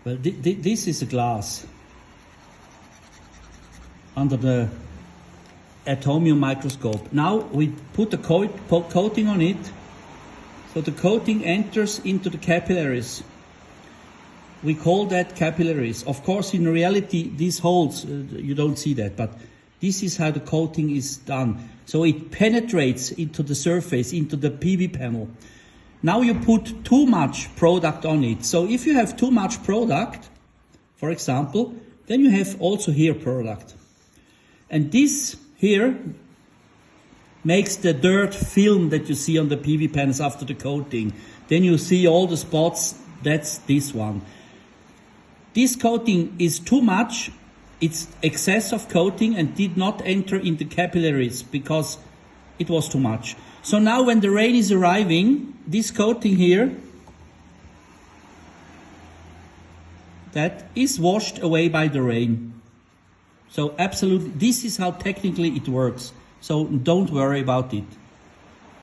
Well, this is a glass under the atomium microscope. Now we put a coating on it, so the coating enters into the capillaries. We call that capillaries. Of course, in reality, these holes, you don't see that, but this is how the coating is done. So it penetrates into the surface, into the PV panel. Now you put too much product on it. So if you have too much product, for example, then you have also here product. And this here makes the dirt film that you see on the PV panels after the coating. Then you see all the spots, that's this one. This coating is too much, it's excess of coating and did not enter into capillaries because it was too much. So now when the rain is arriving, this coating here, that is washed away by the rain. So absolutely, this is how technically it works. So don't worry about it.